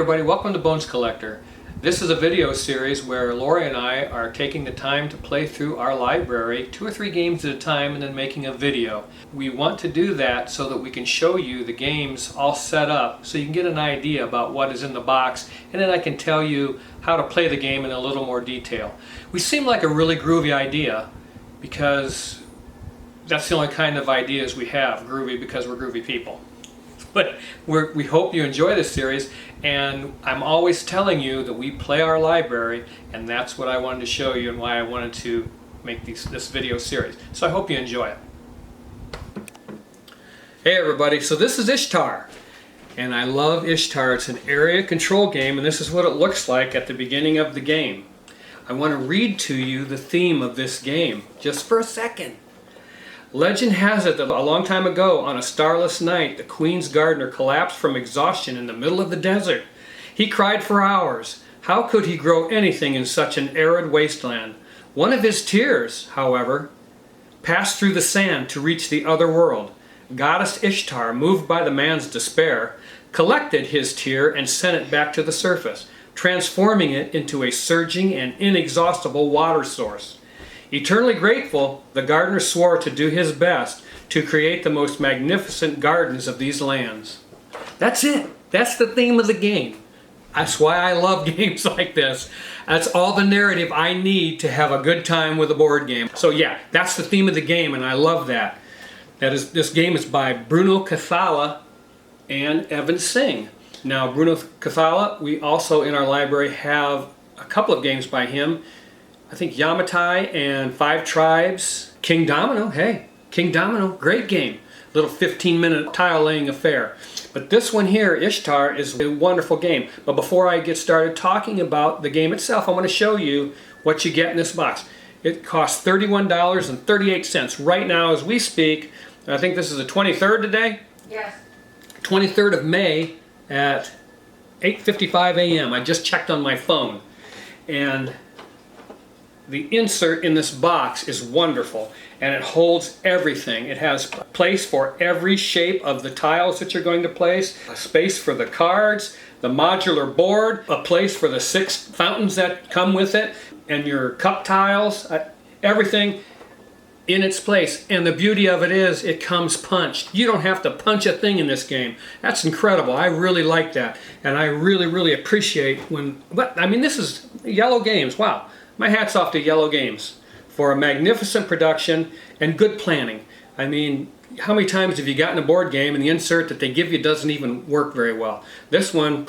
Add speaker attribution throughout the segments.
Speaker 1: everybody, welcome to Bones Collector. This is a video series where Lori and I are taking the time to play through our library 2 or 3 games at a time and then making a video. We want to do that so that we can show you the games all set up so you can get an idea about what is in the box, and then I can tell you how to play the game in a little more detail. We seem like a really groovy idea because that's the only kind of ideas we have, groovy, because we're groovy people. But we hope you enjoy this series, and I'm always telling you that we play our library, and that's what I wanted to show you and why I wanted to make this video series. So I hope you enjoy it. Hey everybody, so this is Ishtar, and I love Ishtar. It's an area control game, and this is what it looks like at the beginning of the game. I want to read to you the theme of this game, just for a second. Legend has it that a long time ago, on a starless night, the Queen's gardener collapsed from exhaustion in the middle of the desert. He cried for hours. How could he grow anything in such an arid wasteland? One of his tears, however, passed through the sand to reach the other world. Goddess Ishtar, moved by the man's despair, collected his tear and sent it back to the surface, transforming it into a surging and inexhaustible water source. Eternally grateful, the gardener swore to do his best to create the most magnificent gardens of these lands. That's it. That's the theme of the game. That's why I love games like this. That's all the narrative I need to have a good time with a board game. So yeah, that's the theme of the game, and I love that. This game is by Bruno Cathala and Evan Singh. Now, Bruno Cathala, we also in our library have a couple of games by him. I think Yamatai and 5 Tribes. King Domino, hey, King Domino, great game. Little 15-minute tile laying affair. But this one here, Ishtar, is a wonderful game. But before I get started talking about the game itself, I want to show you what you get in this box. It costs $31.38 right now as we speak. I think this is the 23rd today?
Speaker 2: Yes.
Speaker 1: 23rd of May at 8:55 a.m. I just checked on my phone. And the insert in this box is wonderful, and it holds everything. It has a place for every shape of the tiles that you're going to place, a space for the cards, the modular board, a place for the 6 fountains that come with it, and your cup tiles, everything in its place. And the beauty of it is it comes punched. You don't have to punch a thing in this game. That's incredible. I really like that, and I really appreciate this is Yellow Games. Wow. My hat's off to Yellow Games for a magnificent production and good planning. I mean, how many times have you gotten a board game and the insert that they give you doesn't even work very well? This one,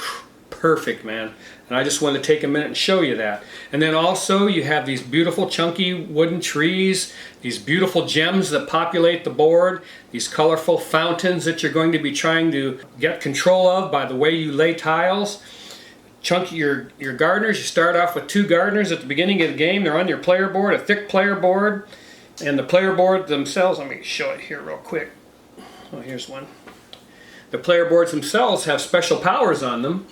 Speaker 1: perfect, man. And I just wanted to take a minute and show you that. And then also you have these beautiful chunky wooden trees, these beautiful gems that populate the board, these colorful fountains that you're going to be trying to get control of by the way you lay tiles. Chunky your gardeners. You start off with 2 gardeners at the beginning of the game. They're on your player board, a thick player board. And the player board themselves, let me show it here real quick. Oh, here's one. The player boards themselves have special powers on them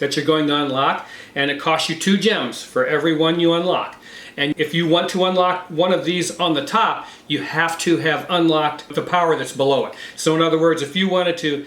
Speaker 1: that you're going to unlock, and it costs you 2 gems for every one you unlock. And if you want to unlock one of these on the top, you have to have unlocked the power that's below it. So in other words, if you wanted to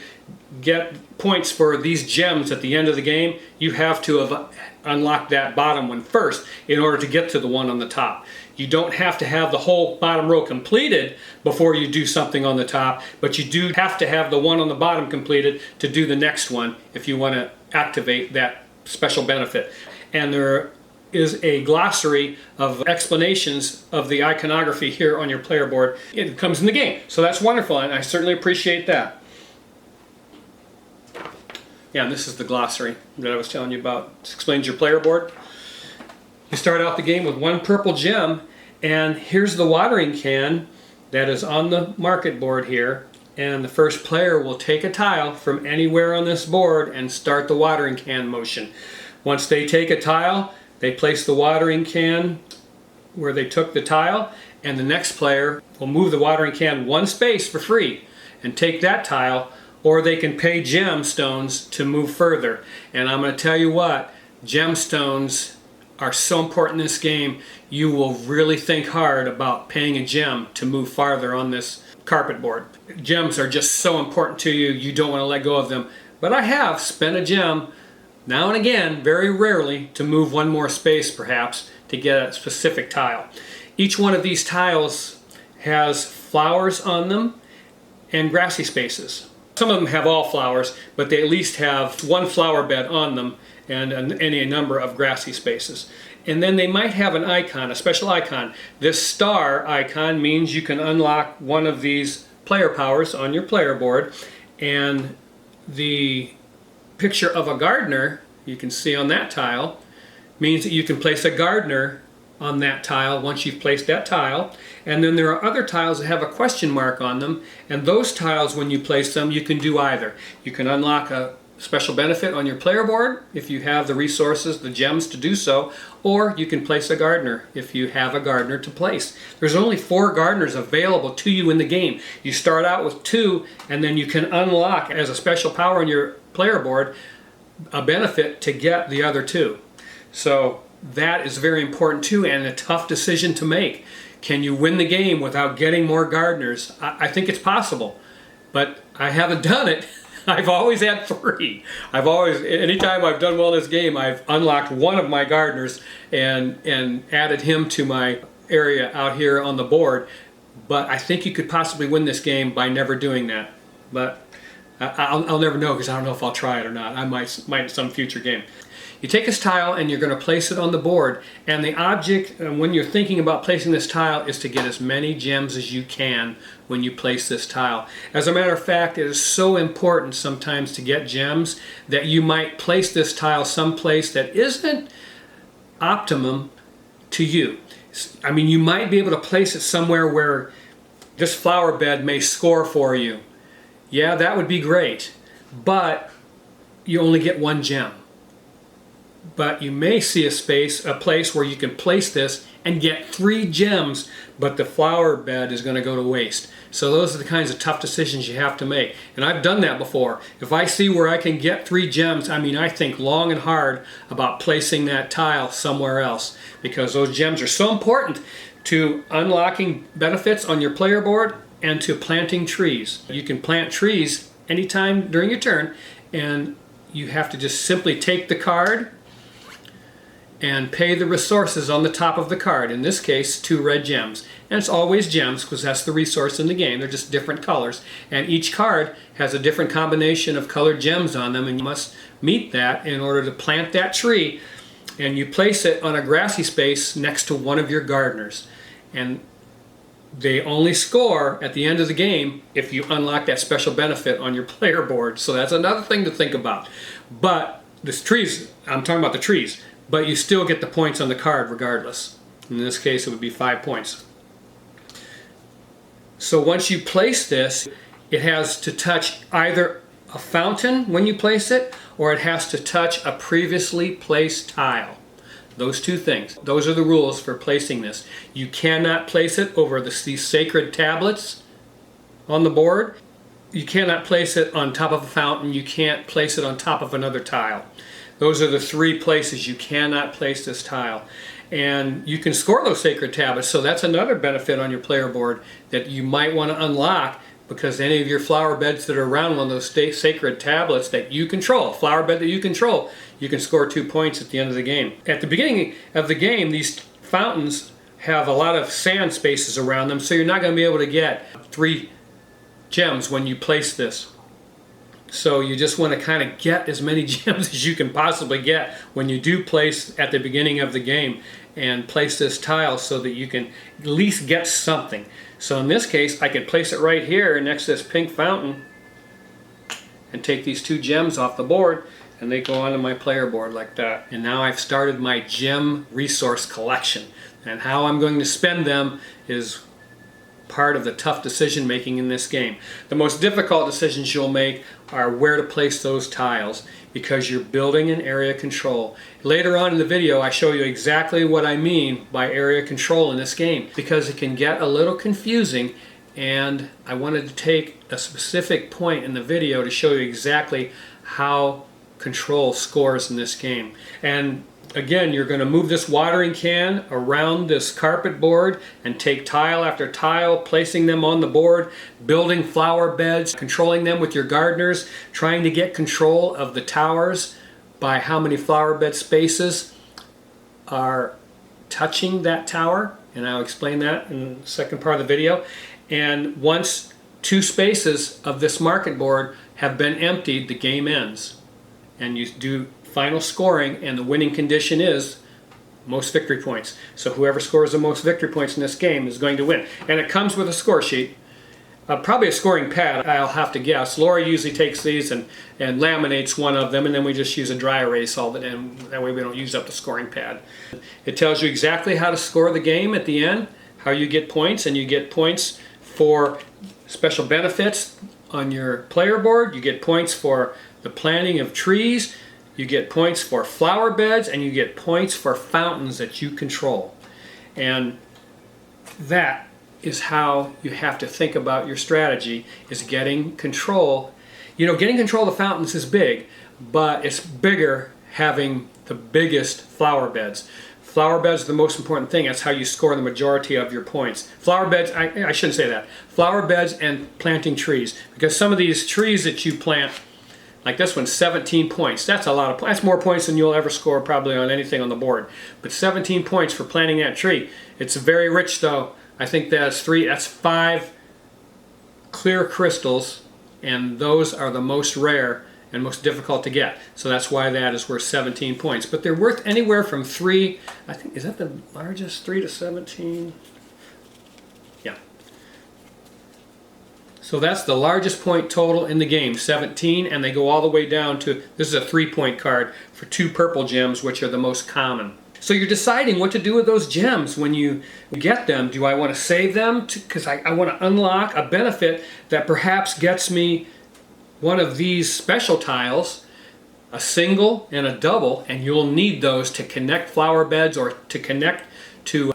Speaker 1: get points for these gems at the end of the game, you have to have unlocked that bottom one first in order to get to the one on the top. You don't have to have the whole bottom row completed before you do something on the top, but you do have to have the one on the bottom completed to do the next one if you want to activate that special benefit. And there is a glossary of explanations of the iconography here on your player board. It comes in the game, so that's wonderful, and I certainly appreciate that. Yeah, and this is the glossary that I was telling you about. It explains your player board. You start out the game with 1 purple gem, and here's the watering can that is on the market board here. And the first player will take a tile from anywhere on this board and start the watering can motion. Once they take a tile, they place the watering can where they took the tile, and the next player will move the watering can 1 space for free and take that tile, or they can pay gemstones to move further. And I'm going to tell you what, gemstones are so important in this game. You will really think hard about paying a gem to move farther on this carpet board. Gems are just so important to you, you don't want to let go of them. but I have spent a gem now and again, very rarely, to move one more space perhaps to get a specific tile. Each one of these tiles has flowers on them and grassy spaces. Some of them have all flowers, but they at least have one flower bed on them and any number of grassy spaces. And then they might have an icon, a special icon. This star icon means you can unlock one of these player powers on your player board, and the picture of a gardener you can see on that tile means that you can place a gardener on that tile once you've placed that tile. And then there are other tiles that have a question mark on them, and those tiles, when you place them, you can do either. You can unlock a special benefit on your player board if you have the resources, the gems to do so, or you can place a gardener if you have a gardener to place. There's only 4 gardeners available to you in the game. You start out with 2, and then you can unlock as a special power on your player board a benefit to get the other 2. So that is very important too, and a tough decision to make. Can you win the game without getting more gardeners? I think it's possible, but I haven't done it. I've always had 3. Anytime I've done well in this game, I've unlocked one of my gardeners and added him to my area out here on the board. But I think you could possibly win this game by never doing that. But I'll never know, because I don't know if I'll try it or not. I might in some future game. You take this tile and you're going to place it on the board, and the object when you're thinking about placing this tile is to get as many gems as you can when you place this tile. As a matter of fact, it is so important sometimes to get gems that you might place this tile someplace that isn't optimum to you. I mean, you might be able to place it somewhere where this flower bed may score for you. Yeah, that would be great, but you only get 1 gem. But you may see a place where you can place this and get 3 gems, but the flower bed is going to go to waste. So those are the kinds of tough decisions you have to make. And I've done that before. If I see where I can get 3 gems, I mean, I think long and hard about placing that tile somewhere else, because those gems are so important to unlocking benefits on your player board and to planting trees. You can plant trees anytime during your turn, and you have to just simply take the card and pay the resources on the top of the card. In this case, 2 red gems. And it's always gems because that's the resource in the game. They're just different colors. And each card has a different combination of colored gems on them, and you must meet that in order to plant that tree. And you place it on a grassy space next to one of your gardeners. And they only score at the end of the game if you unlock that special benefit on your player board. So that's another thing to think about. But this trees, I'm talking about the trees, but you still get the points on the card regardless. In this case, it would be 5 points. So once you place this, it has to touch either a fountain when you place it, or it has to touch a previously placed tile. Those 2 things. Those are the rules for placing this. You cannot place it over these sacred tablets on the board. You cannot place it on top of a fountain. You can't place it on top of another tile. Those are the 3 places you cannot place this tile. And you can score those sacred tablets, so that's another benefit on your player board that you might want to unlock, because any of your flower beds that are around one of those sacred tablets that you control, flower bed that you control, you can score 2 points at the end of the game. At the beginning of the game, these fountains have a lot of sand spaces around them, so you're not going to be able to get 3 gems when you place this. So you just want to kind of get as many gems as you can possibly get when you do place at the beginning of the game, and place this tile so that you can at least get something. So in this case, I could place it right here next to this pink fountain and take these 2 gems off the board, and they go onto my player board like that. And now I've started my gem resource collection, and how I'm going to spend them is part of the tough decision making in this game. The most difficult decisions you'll make are where to place those tiles, because you're building an area control. Later on in the video, I show you exactly what I mean by area control in this game, because it can get a little confusing, and I wanted to take a specific point in the video to show you exactly how control scores in this game. And again, you're going to move this watering can around this carpet board and take tile after tile, placing them on the board, building flower beds, controlling them with your gardeners, trying to get control of the towers by how many flower bed spaces are touching that tower, and I'll explain that in the second part of the video. And once 2 spaces of this market board have been emptied, the game ends. And you do final scoring, and the winning condition is most victory points. So whoever scores the most victory points in this game is going to win. And it comes with a score sheet. Probably a scoring pad, I'll have to guess. Laura usually takes these and laminates one of them, and then we just use a dry erase all the time. That way we don't use up the scoring pad. It tells you exactly how to score the game at the end, how you get points, and you get points for special benefits on your player board. You get points for the planting of trees. You get points for flower beds, and you get points for fountains that you control. And that is how you have to think about your strategy, is getting control. You know, getting control of the fountains is big, but it's bigger having the biggest flower beds. Flower beds are the most important thing. That's how you score the majority of your points. Flower beds, I shouldn't say that. Flower beds and planting trees. Because some of these trees that you plant, like this one, 17 points. That's a lot of points. That's more points than you'll ever score probably on anything on the board. But 17 points for planting that tree. It's very rich though. I think that's 5 clear crystals, and those are the most rare and most difficult to get. So that's why that is worth 17 points. But they're worth anywhere from 3, I think, is that the largest, 3 to 17? Yeah. So that's the largest point total in the game, 17, and they go all the way down to, this is a 3-point card for 2 purple gems, which are the most common. So you're deciding what to do with those gems when you get them. Do I want to save them? Because I want to unlock a benefit that perhaps gets me one of these special tiles, a single and a double, and you'll need those to connect flower beds or to connect to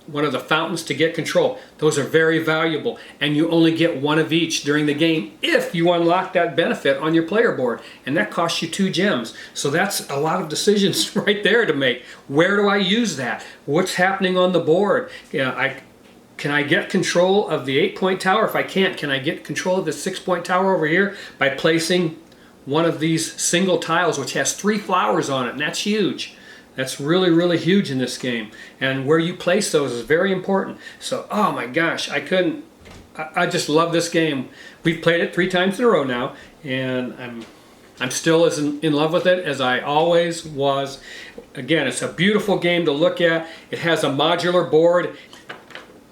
Speaker 1: one of the fountains to get control. Those are very valuable, and you only get one of each during the game if you unlock that benefit on your player board, and that costs you 2 gems. So that's a lot of decisions right there to make. Where do I use that? What's happening on the board? Can I get control of the 8-point tower? If I can't, can I get control of the 6-point tower over here by placing one of these single tiles which has 3 flowers on it, and that's huge. That's really, really huge in this game. And where you place those is very important. So, oh my gosh, I just love this game. We've played it 3 times in a row now, and I'm still as in love with it as I always was. Again, it's a beautiful game to look at. It has a modular board.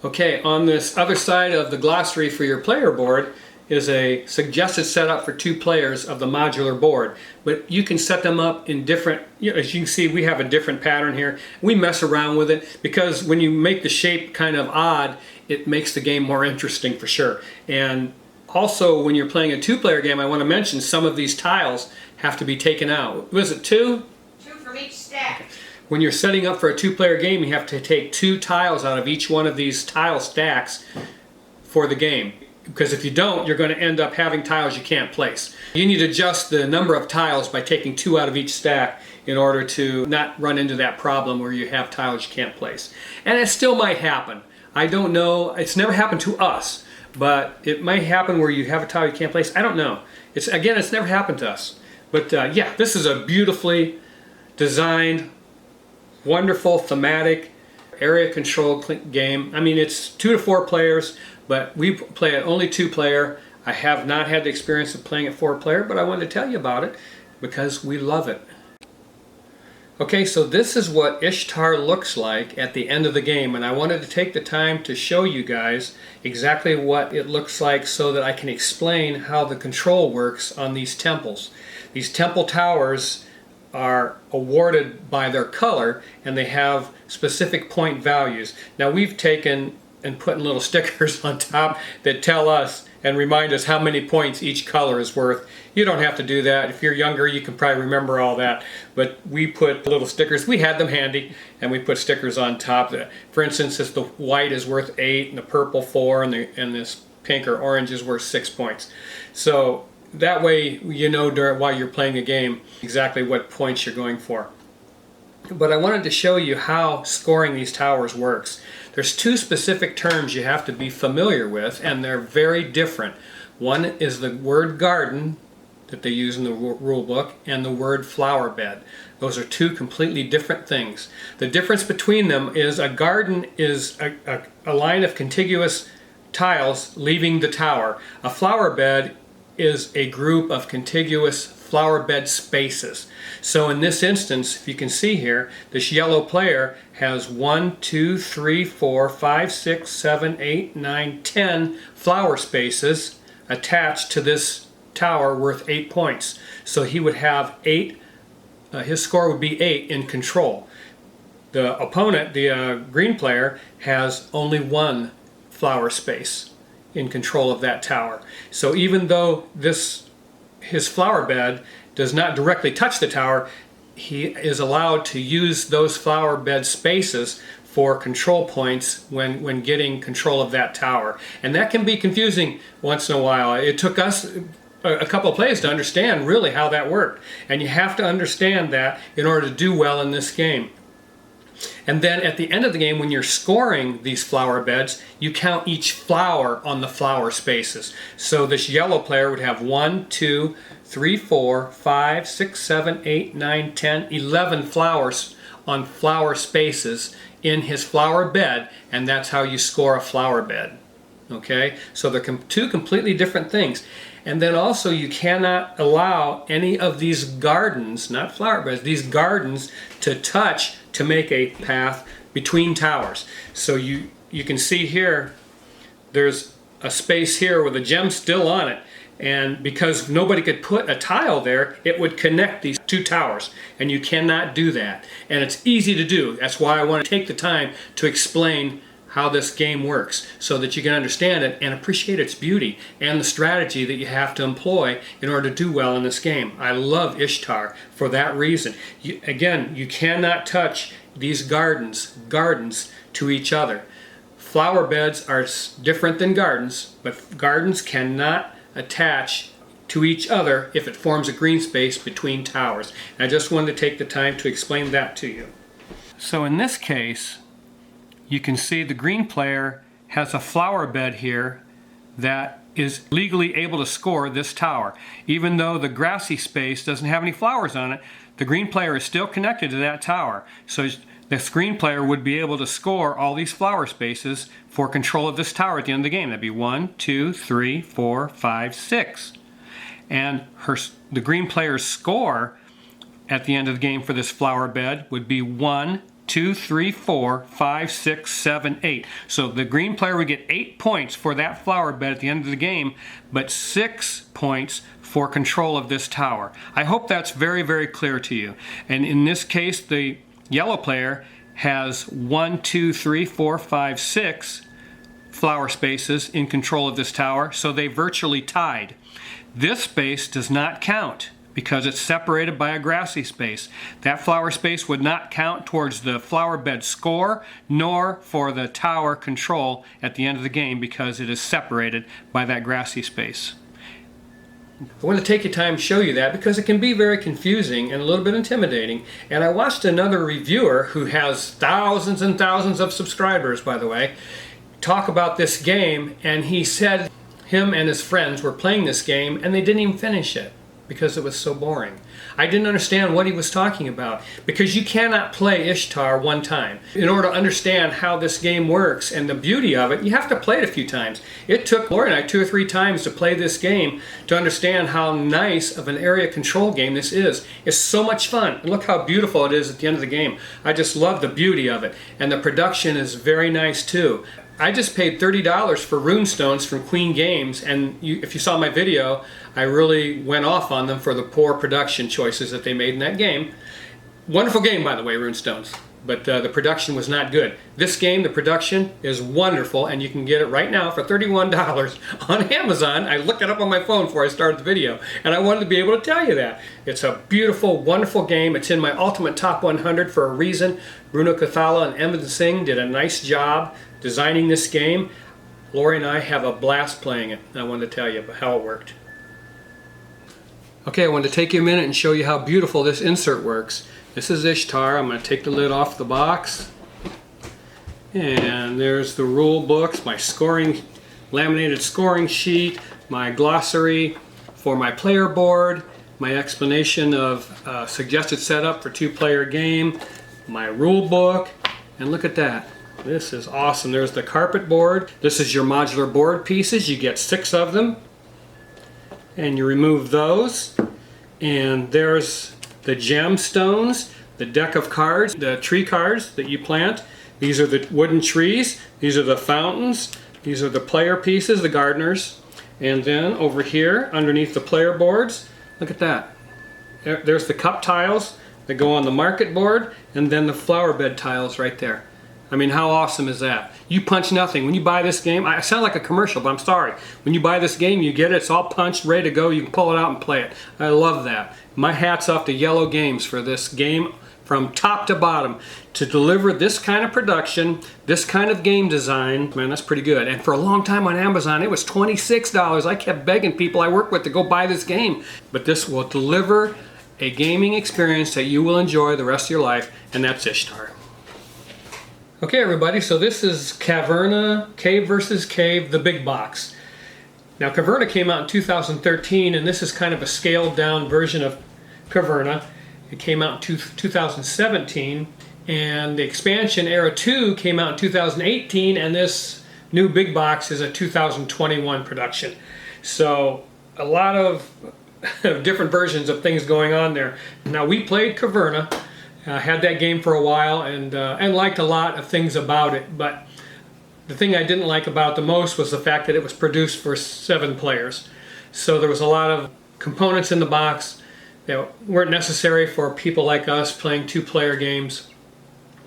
Speaker 1: Okay, on this other side of the glossary for your player board is a suggested setup for 2 players of the modular board. But you can set them up in different, as you can see, we have a different pattern here. We mess around with it because when you make the shape kind of odd, it makes the game more interesting for sure. And also, when you're playing a 2-player game, I want to mention some of these tiles have to be taken out. Was it 2?
Speaker 2: 2 from each stack.
Speaker 1: Okay. When you're setting up for a 2-player game, you have to take 2 tiles out of each one of these tile stacks for the game. Because if you don't, you're going to end up having tiles you can't place. You need to adjust the number of tiles by taking 2 out of each stack in order to not run into that problem where you have tiles you can't place. And it still might happen. I don't know. It's never happened to us, but it might happen where you have a tile you can't place. I don't know. It's never happened to us. But yeah, this is a beautifully designed, wonderful, thematic, area-controlled game. I mean, it's 2 to 4 players. But we play it only 2-player. I have not had the experience of playing it 4-player, but I wanted to tell you about it because we love it. Okay, so this is what Ishtar looks like at the end of the game, and I wanted to take the time to show you guys exactly what it looks like so that I can explain how the control works on these temples. These temple towers are awarded by their color, and they have specific point values. Now we've taken and putting little stickers on top that tell us and remind us how many points each color is worth. You don't have to do that. If you're younger, you can probably remember all that. But we put little stickers. We had them handy, and we put stickers on top. That, for instance, if the white is worth 8 and the purple 4 and this pink or orange is worth 6 points. So that way you know while you're playing a game exactly what points you're going for. but I wanted to show you how scoring these towers works. There's two specific terms you have to be familiar with, and they're very different. One is the word garden that they use in the rule book, and the word flower bed. Those are two completely different things. The difference between them is a garden is a line of contiguous tiles leaving the tower. A flower bed is a group of contiguous flower bed spaces. So in this instance, if you can see here, this yellow player has 1, 2, 3, 4, 5, 6, 7, 8, 9, 10 flower spaces attached to this tower worth 8 points. So he would have 8, his score would be 8 in control. The opponent, the green player, has only 1 flower space in control of that tower. So even though his flower bed does not directly touch the tower, he is allowed to use those flower bed spaces for control points when getting control of that tower. And that can be confusing once in a while. It took us a couple of plays to understand really how that worked. And you have to understand that in order to do well in this game. And then at the end of the game, when you're scoring these flower beds, you count each flower on the flower spaces. So this yellow player would have 1, 2, 3, 4, 5, 6, 7, 8, 9, 10, 11 flowers on flower spaces in his flower bed, and that's how you score a flower bed. Okay? So they're two completely different things. And then also you cannot allow any of these gardens, not flower beds, these gardens to touch to make a path between towers. So you can see here, there's a space here with a gem still on it. And because nobody could put a tile there, it would connect these two towers. And you cannot do that. And it's easy to do. That's why I want to take the time to explain how this game works, so that you can understand it and appreciate its beauty and the strategy that you have to employ in order to do well in this game. I love Ishtar for that reason. Again, you cannot touch these gardens to each other. Flower beds are different than gardens, but gardens cannot attach to each other if it forms a green space between towers. And I just wanted to take the time to explain that to you. So in this case, you can see the green player has a flower bed here that is legally able to score this tower. Even though the grassy space doesn't have any flowers on it, the green player is still connected to that tower. So the green player would be able to score all these flower spaces for control of this tower at the end of the game. That'd be 1, 2, 3, 4, 5, 6. And the green player's score at the end of the game for this flower bed would be 1, 2, 3, 4, 5, 6, 7, 8. So the green player would get 8 points for that flower bed at the end of the game, but 6 points for control of this tower. I hope that's very, very clear to you. And in this case, the yellow player has 1, 2, 3, 4, 5, 6 flower spaces in control of this tower, so they virtually tied. This space does not count because it's separated by a grassy space. That flower space would not count towards the flower bed score, nor for the tower control at the end of the game because it is separated by that grassy space. I want to take your time to show you that because it can be very confusing and a little bit intimidating. And I watched another reviewer who has thousands and thousands of subscribers, by the way, talk about this game, and he said him and his friends were playing this game and they didn't even finish it because it was so boring. I didn't understand what he was talking about because you cannot play Ishtar one time. In order to understand how this game works and the beauty of it, you have to play it a few times. It took Lori and I 2 or 3 times to play this game to understand how nice of an area control game this is. It's so much fun. And look how beautiful it is at the end of the game. I just love the beauty of it. And the production is very nice too. I just paid $30 for runestones from Queen Games, and if you saw my video, I really went off on them for the poor production choices that they made in that game. Wonderful game, by the way, runestones, but the production was not good. This game, the production is wonderful, and you can get it right now for $31 on Amazon. I looked it up on my phone before I started the video, and I wanted to be able to tell you that. It's a beautiful, wonderful game. It's in my Ultimate Top 100 for a reason. Bruno Cathala and Emma Singh did a nice job designing this game. Lori and I have a blast playing it. I wanted to tell you about how it worked. Okay, I wanted to take you a minute and show you how beautiful this insert works. This is Ishtar. I'm going to take the lid off the box. And there's the rule books, my laminated scoring sheet, my glossary for my player board, my explanation of suggested setup for two-player game, my rule book, and look at that. This is awesome. There's the carpet board. This is your modular board pieces. You get 6 of them. And you remove those. And there's the gemstones, the deck of cards, the tree cards that you plant. These are the wooden trees. These are the fountains. These are the player pieces, the gardeners. And then over here, underneath the player boards, look at that. There's the cup tiles that go on the market board, and then the flower bed tiles right there. I mean, how awesome is that? You punch nothing. When you buy this game, I sound like a commercial, but I'm sorry. When you buy this game, you get it. It's all punched, ready to go. You can pull it out and play it. I love that. My hat's off to Yellow Games for this game from top to bottom. To deliver this kind of production, this kind of game design, man, that's pretty good. And for a long time on Amazon, it was $26. I kept begging people I work with to go buy this game. But this will deliver a gaming experience that you will enjoy the rest of your life, and that's Ishtar. Okay, everybody, so this is Caverna, Cave versus Cave, the big box. Now, Caverna came out in 2013, and this is kind of a scaled down version of Caverna. It came out in 2017, and the expansion Era 2 came out in 2018, and this new big box is a 2021 production. So, a lot of different versions of things going on there. Now, we played Caverna. Had that game for a while and liked a lot of things about it, but the thing I didn't like about it the most was the fact that it was produced for 7 players. So there was a lot of components in the box that weren't necessary for people like us playing 2-player games.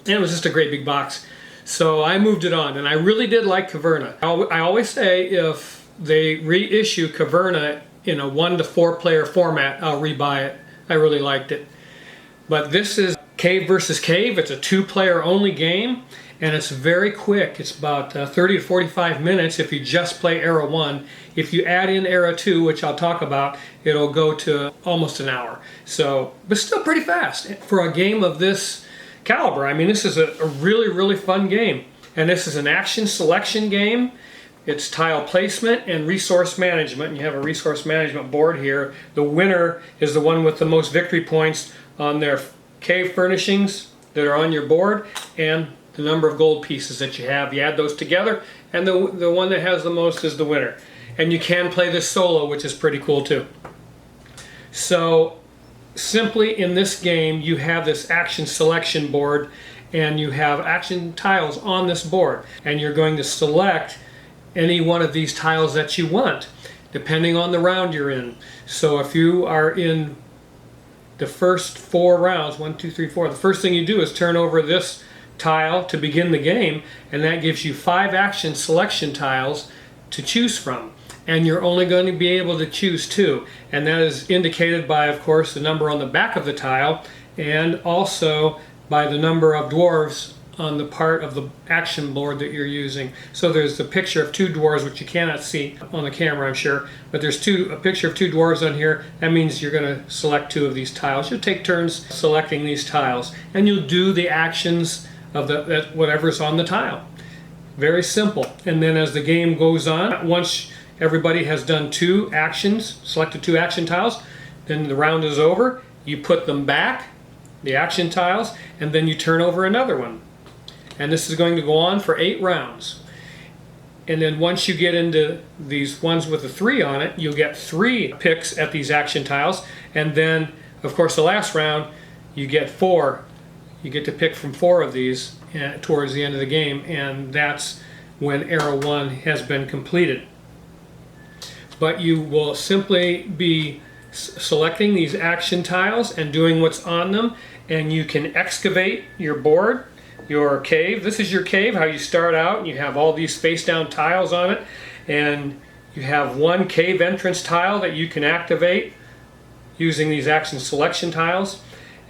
Speaker 1: And it was just a great big box. So I moved it on, and I really did like Caverna. I always say if they reissue Caverna in a 1 to 4 player format, I'll rebuy it. I really liked it. But this is Cave versus Cave. It's a 2-player only game, and it's very quick. It's about 30 to 45 minutes if you just play Era 1. If you add in Era 2, which I'll talk about, it'll go to almost an hour. So, but still pretty fast for a game of this caliber. I mean, this is a really, really fun game. And this is an action selection game. It's tile placement and resource management. You have a resource management board here. The winner is the one with the most victory points on their cave furnishings that are on your board and the number of gold pieces that you have. You add those together, and the one that has the most is the winner. And you can play this solo, which is pretty cool too. So simply in this game, you have this action selection board, and you have action tiles on this board, and you're going to select any one of these tiles that you want, depending on the round you're in. So if you are in the first 4 rounds, 1, 2, 3, 4, the first thing you do is turn over this tile to begin the game, and that gives you 5 action selection tiles to choose from. And you're only going to be able to choose 2. And that is indicated by, of course, the number on the back of the tile, and also by the number of dwarves on the part of the action board that you're using. So there's the picture of 2 dwarves, which you cannot see on the camera, I'm sure, but there's a picture of 2 dwarves on here. That means you're going to select 2 of these tiles. You'll take turns selecting these tiles, and you'll do the actions of whatever's on the tile. Very simple. And then as the game goes on, once everybody has done 2 actions, selected 2 action tiles, then the round is over. You put them back, the action tiles, and then you turn over another one. And this is going to go on for 8 rounds. And then once you get into these ones with a 3 on it, you'll get 3 picks at these action tiles. And then, of course, the last round, you get 4. You get to pick from 4 of these towards the end of the game. And that's when Era 1 has been completed. But you will simply be selecting these action tiles and doing what's on them. And you can excavate your board, your cave. This is your cave, how you start out, and you have all these face down tiles on it, and you have 1 cave entrance tile that you can activate using these action selection tiles,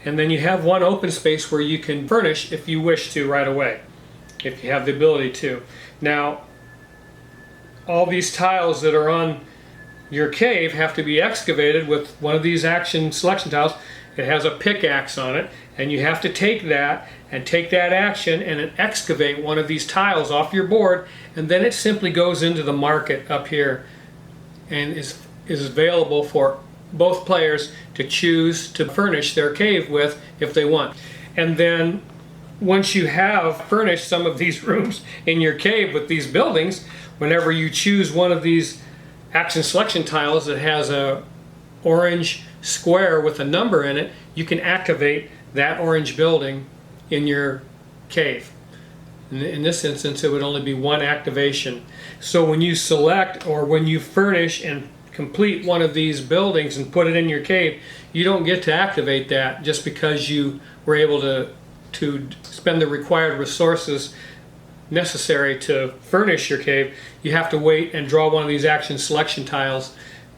Speaker 1: and then you have 1 open space where you can furnish if you wish to right away, if you have the ability to. Now, all these tiles that are on your cave have to be excavated with one of these action selection tiles, It has a pickaxe on it, and you have to take that action and excavate one of these tiles off your board, and then it simply goes into the market up here and is available for both players to choose to furnish their cave with if they want. And then once you have furnished some of these rooms in your cave with these buildings, whenever you choose one of these action selection tiles that has a orange square with a number in it, you can activate that orange building in your cave. In this instance, it would only be one activation. So when you select or when you furnish and complete one of these buildings and put it in your cave, you don't get to activate that just because you were able to spend the required resources necessary to furnish your cave. You have to wait and draw one of these action selection tiles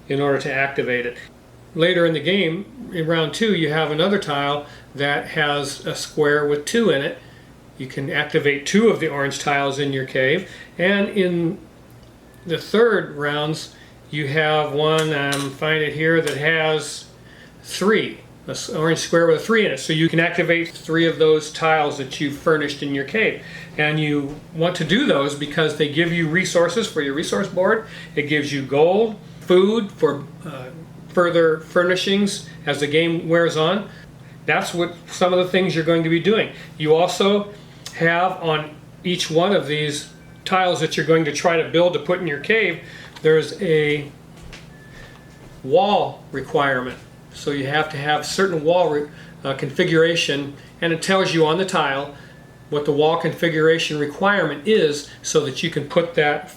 Speaker 1: in order to activate it. Later in the game, in round 2, you have another tile that has a square with 2 in it. You can activate 2 of the orange tiles in your cave. And in the third rounds, you have one, find it here, that has 3. An orange square with a 3 in it. So you can activate 3 of those tiles that you've furnished in your cave. And you want to do those because they give you resources for your resource board. It gives you gold, food for further furnishings as the game wears on. That's what some of the things you're going to be doing. You also have on each one of these tiles that you're going to try to build to put in your cave, there's a wall requirement. So you have to have certain wall configuration, and it tells you on the tile what the wall configuration requirement is so that you can put that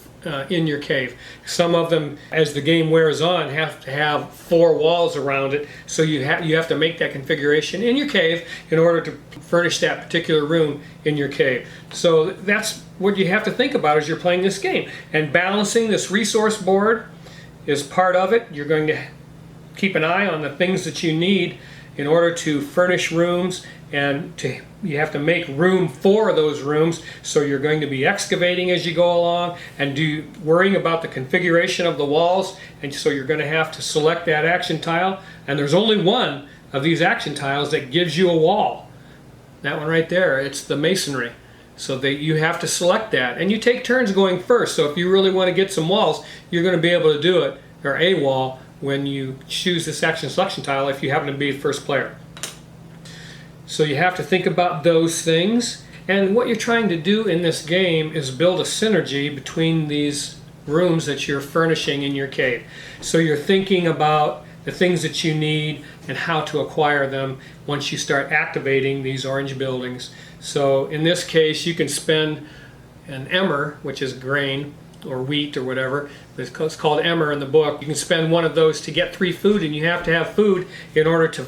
Speaker 1: in your cave. Some of them, as the game wears on, have to have 4 walls around it, so you have to make that configuration in your cave in order to furnish that particular room in your cave. So that's what you have to think about as you're playing this game. And balancing this resource board is part of it. You're going to keep an eye on the things that you need in order to furnish rooms, and you have to make room for those rooms. So you're going to be excavating as you go along and worrying about the configuration of the walls, and so you're going to have to select that action tile, and there's only one of these action tiles that gives you a wall. That one right there, it's the masonry. So that you have to select that, and you take turns going first. So if you really want to get some walls, you're going to be able to do it, or a wall, when you choose this action selection tile if you happen to be the first player. So you have to think about those things, and what you're trying to do in this game is build a synergy between these rooms that you're furnishing in your cave. So you're thinking about the things that you need and how to acquire them once you start activating these orange buildings. So in this case, you can spend an emmer, which is grain or wheat or whatever, but it's called emmer in the book. You can spend one of those to get 3 food, and you have to have food in order to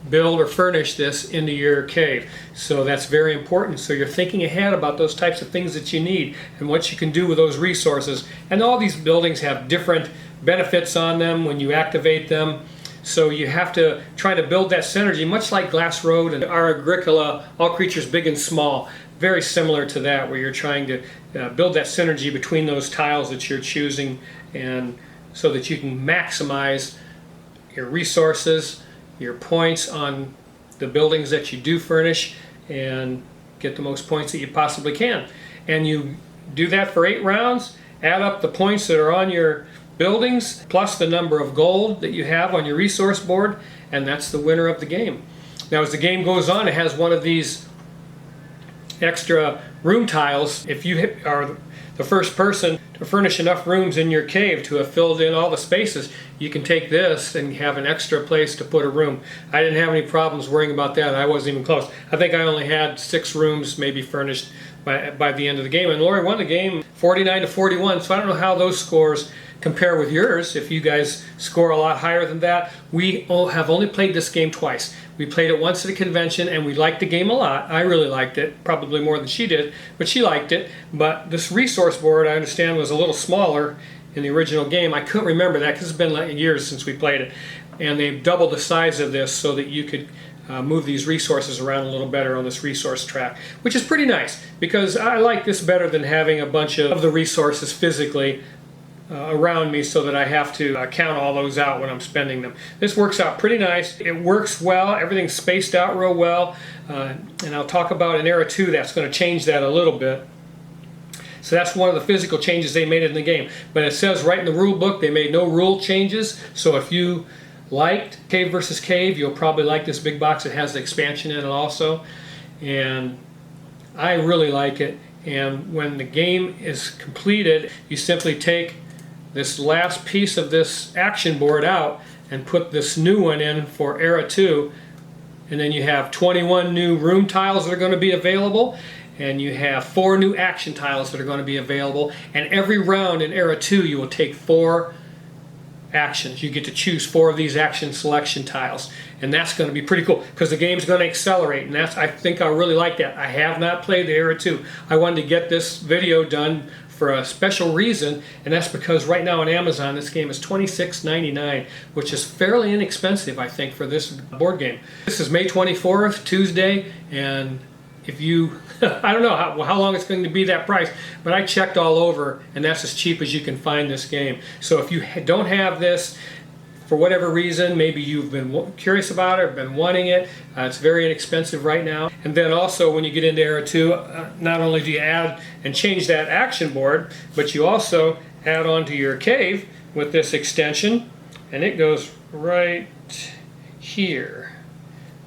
Speaker 1: build or furnish this into your cave. So that's very important. So you're thinking ahead about those types of things that you need and what you can do with those resources. And all these buildings have different benefits on them when you activate them. So you have to try to build that synergy, much like Glass Road and our Agricola, All Creatures Big and Small. Very similar to that, where you're trying to build that synergy between those tiles that you're choosing, and so that you can maximize your resources, your points on the buildings that you do furnish, and get the most points that you possibly can. And you do that for 8 rounds, add up the points that are on your buildings plus the number of gold that you have on your resource board, and that's the winner of the game. Now as the game goes on, it has one of these extra room tiles. If you are the first person to furnish enough rooms in your cave to have filled in all the spaces, you can take this and have an extra place to put a room. I didn't have any problems worrying about that. I wasn't even close. I think I only had 6 rooms maybe furnished by the end of the game, and Lori won the game 49-41, so I don't know how those scores compare with yours. If you guys score a lot higher than that. We have only played this game twice. We played it once at a convention, and we liked the game a lot. I really liked it, probably more than she did, but she liked it. But this resource board, I understand, was a little smaller in the original game. I couldn't remember that because it's been like years since we played it. And they doubled the size of this so that you could move these resources around a little better on this resource track, which is pretty nice, because I like this better than having a bunch of the resources physically around me so that I have to count all those out when I'm spending them. This works out pretty nice. It works well. Everything's spaced out real well. And I'll talk about in Era 2 that's going to change that a little bit. So that's one of the physical changes they made in the game. But it says right in the rule book they made no rule changes. So if you liked Cave versus Cave, you'll probably like this big box. It has the expansion in it also. And I really like it. And when the game is completed, you simply take this last piece of this action board out and put this new one in for Era 2. And then you have 21 new room tiles that are going to be available. And you have 4 new action tiles that are going to be available. And every round in Era 2 you will take 4 actions. You get to choose 4 of these action selection tiles. And that's going to be pretty cool because the game's going to accelerate. And I think I really like that. I have not played the Era 2. I wanted to get this video done for a special reason, and that's because right now on Amazon this game is $26.99, which is fairly inexpensive, I think, for this board game. This is May 24th, Tuesday, and if you, I don't know how long it's going to be that price, but I checked all over, and that's as cheap as you can find this game. So if you don't have this, for whatever reason, maybe you've been curious about it or been wanting it, it's very inexpensive right now. And then also when you get into Era 2, not only do you add and change that action board, but you also add on to your cave with this extension, and it goes right here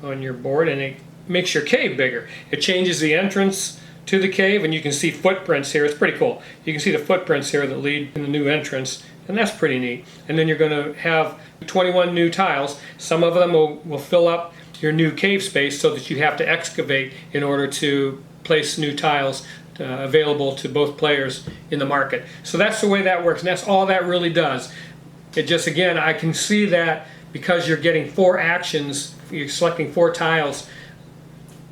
Speaker 1: on your board, and it makes your cave bigger. It changes the entrance to the cave, and you can see footprints here. It's pretty cool. You can see the footprints here that lead in the new entrance, and that's pretty neat. And then you're going to have 21 new tiles. Some of them will fill up your new cave space so that you have to excavate in order to place new tiles available to both players in the market. So that's the way that works, and that's all that really does. It just, again, I can see that because you're getting 4 actions, you're selecting 4 tiles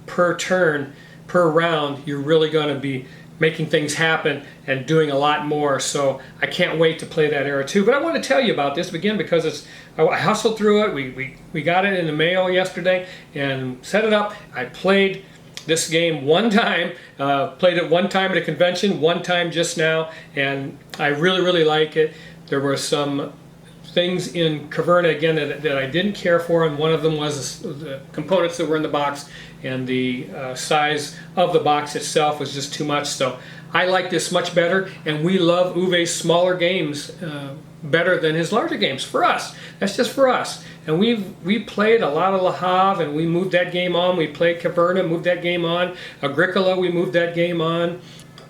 Speaker 1: per turn, per round, you're really going to be making things happen and doing a lot more. So I can't wait to play that Era 2. But I want to tell you about this again because I hustled through it. We got it in the mail yesterday and set it up. I played this game one time, played it one time at a convention, one time just now, and I really, really like it. There were some things in Caverna again that I didn't care for, and one of them was the components that were in the box, and the size of the box itself was just too much. So I like this much better, and we love Uwe's smaller games better than his larger games. For us, that's just for us. And we played a lot of Le Havre, and we moved that game on. We played Caverna, moved that game on. Agricola, we moved that game on.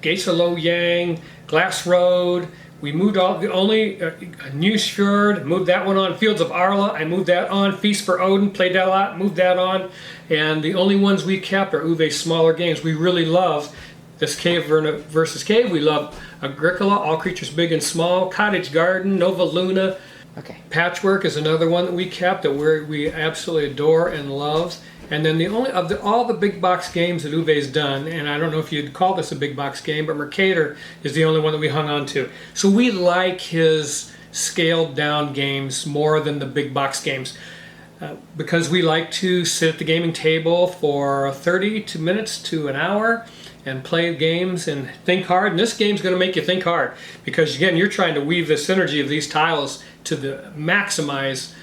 Speaker 1: Gates of Loyang, Glass Road. We moved all the only Newsfjord, moved that one on. Fields of Arla, I moved that on. Feast for Odin, played that a lot, moved that on. And the only ones we kept are Uwe's smaller games. We really love this Caverna versus Cave. We love Agricola, All Creatures Big and Small, Cottage Garden, Nova Luna.
Speaker 2: Okay.
Speaker 1: Patchwork is another one that we kept that we absolutely adore and love. And then the only of all the big box games that Uwe's done, and I don't know if you'd call this a big box game, but Mercator is the only one that we hung on to. So we like his scaled down games more than the big box games because we like to sit at the gaming table for 30 minutes to an hour and play games and think hard. And this game's going to make you think hard because, again, you're trying to weave the synergy of these tiles to maximize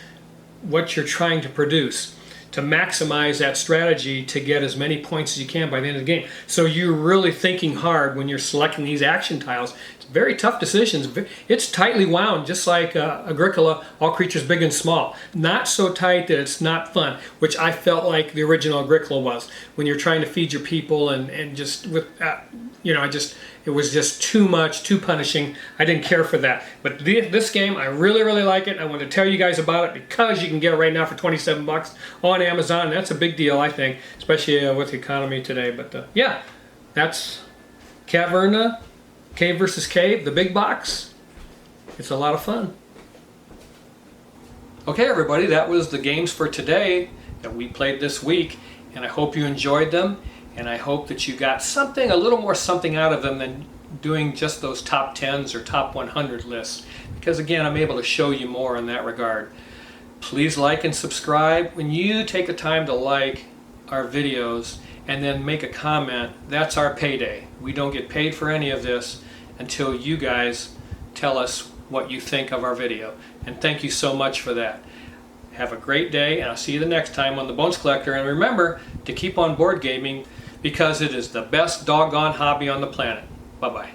Speaker 1: what you're trying to produce, to maximize that strategy to get as many points as you can by the end of the game. So you're really thinking hard when you're selecting these action tiles. It's very tough decisions. It's tightly wound, just like Agricola, All Creatures Big and Small. Not so tight that it's not fun, which I felt like the original Agricola was. When you're trying to feed your people and just with, it was just too much, too punishing. I didn't care for that. But this game, I really, really like it. I want to tell you guys about it because you can get it right now for 27 bucks on Amazon. That's a big deal, I think, especially with the economy today. But yeah, that's Caverna, Cave versus Cave, the big box. It's a lot of fun. Okay, everybody, that was the games for today that we played this week, and I hope you enjoyed them. And I hope that you got something, a little more something out of them than doing just those top 10s or top 100 lists. Because again, I'm able to show you more in that regard. Please like and subscribe. When you take the time to like our videos and then make a comment, that's our payday. We don't get paid for any of this until you guys tell us what you think of our video. And thank you so much for that. Have a great day, and I'll see you the next time on The Bones Collector. And remember to keep on board gaming, because it is the best doggone hobby on the planet. Bye-bye.